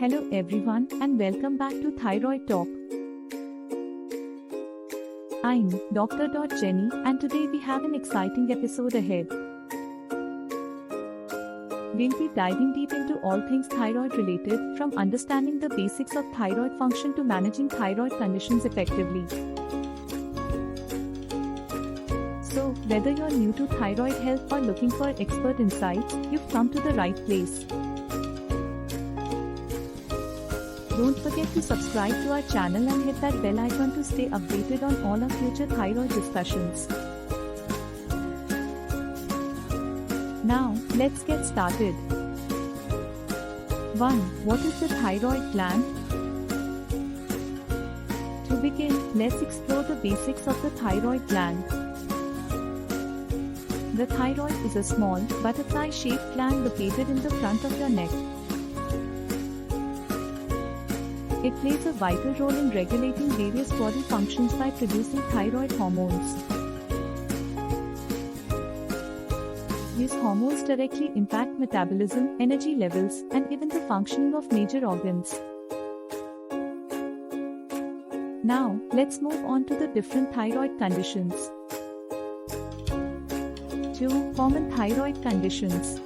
Hello everyone and welcome back to Thyroid Talk. I'm Dr. Jenny and today we have an exciting episode ahead. We'll be diving deep into all things thyroid related, from understanding the basics of thyroid function to managing thyroid conditions effectively. So, whether you're new to thyroid health or looking for expert insights, you've come to the right place. Don't forget to subscribe to our channel and hit that bell icon to stay updated on all our future thyroid discussions. Now, let's get started. 1. What is the thyroid gland? To begin, let's explore the basics of the thyroid gland. The thyroid is a small, butterfly-shaped gland located in the front of your neck. It plays a vital role in regulating various body functions by producing thyroid hormones. These hormones directly impact metabolism, energy levels, and even the functioning of major organs. Now, let's move on to the different thyroid conditions. 2. Common thyroid conditions.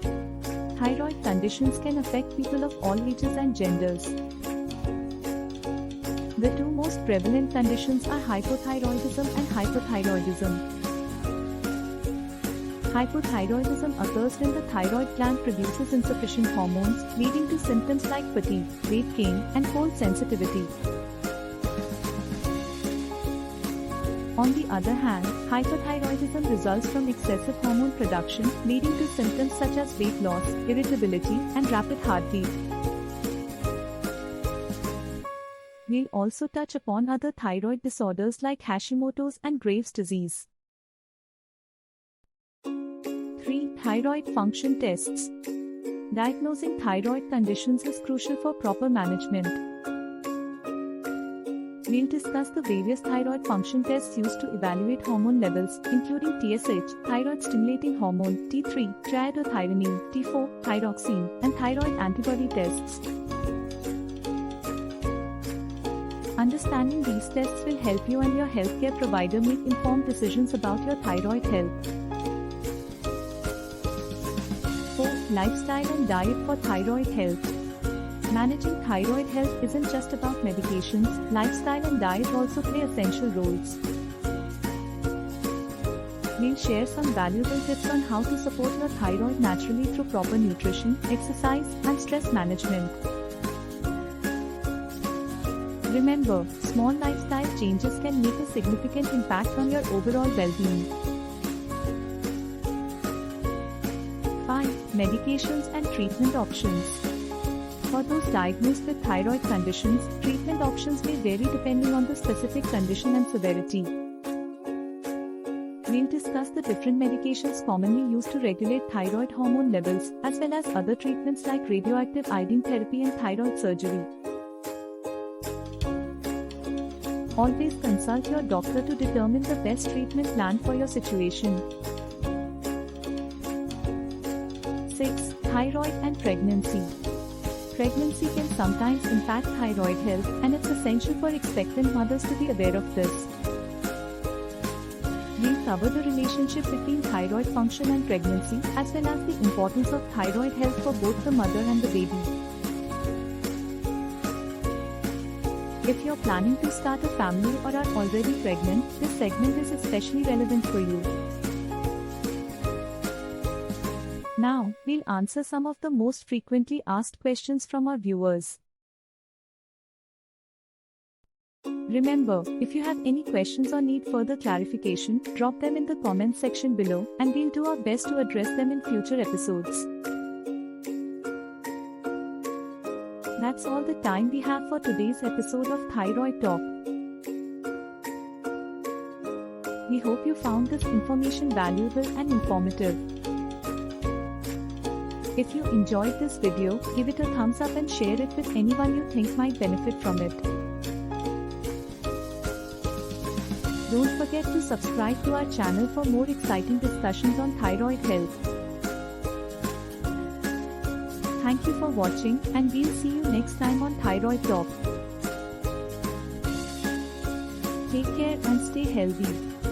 Thyroid conditions can affect people of all ages and genders. The two most prevalent conditions are hypothyroidism and hyperthyroidism. Hypothyroidism occurs when the thyroid gland produces insufficient hormones, leading to symptoms like fatigue, weight gain, and cold sensitivity. On the other hand, hyperthyroidism results from excessive hormone production, leading to symptoms such as weight loss, irritability, and rapid heartbeat. We'll also touch upon other thyroid disorders like Hashimoto's and Graves' disease. 3. Thyroid function tests. Diagnosing thyroid conditions is crucial for proper management. We'll discuss the various thyroid function tests used to evaluate hormone levels, including TSH, thyroid-stimulating hormone, T3, triiodothyronine, T4, thyroxine, and thyroid antibody tests. Understanding these tests will help you and your healthcare provider make informed decisions about your thyroid health. 4. Lifestyle and diet for thyroid health. Managing thyroid health isn't just about medications, lifestyle and diet also play essential roles. We'll share some valuable tips on how to support your thyroid naturally through proper nutrition, exercise, and stress management. Remember, small lifestyle changes can make a significant impact on your overall well-being. 5. Medications and treatment options. For those diagnosed with thyroid conditions, treatment options may vary depending on the specific condition and severity. We'll discuss the different medications commonly used to regulate thyroid hormone levels, as well as other treatments like radioactive iodine therapy and thyroid surgery. Always consult your doctor to determine the best treatment plan for your situation. 6. Thyroid and pregnancy. Pregnancy can sometimes impact thyroid health, and it's essential for expectant mothers to be aware of this. We'll cover the relationship between thyroid function and pregnancy, as well as the importance of thyroid health for both the mother and the baby. If you're planning to start a family or are already pregnant, this segment is especially relevant for you. Now, we'll answer some of the most frequently asked questions from our viewers. Remember, if you have any questions or need further clarification, drop them in the comment section below, and we'll do our best to address them in future episodes. That's all the time we have for today's episode of Thyroid Talk. We hope you found this information valuable and informative. If you enjoyed this video, give it a thumbs up and share it with anyone you think might benefit from it. Don't forget to subscribe to our channel for more exciting discussions on thyroid health. Thank you for watching, and we'll see you next time on Thyroid Talk. Take care and stay healthy.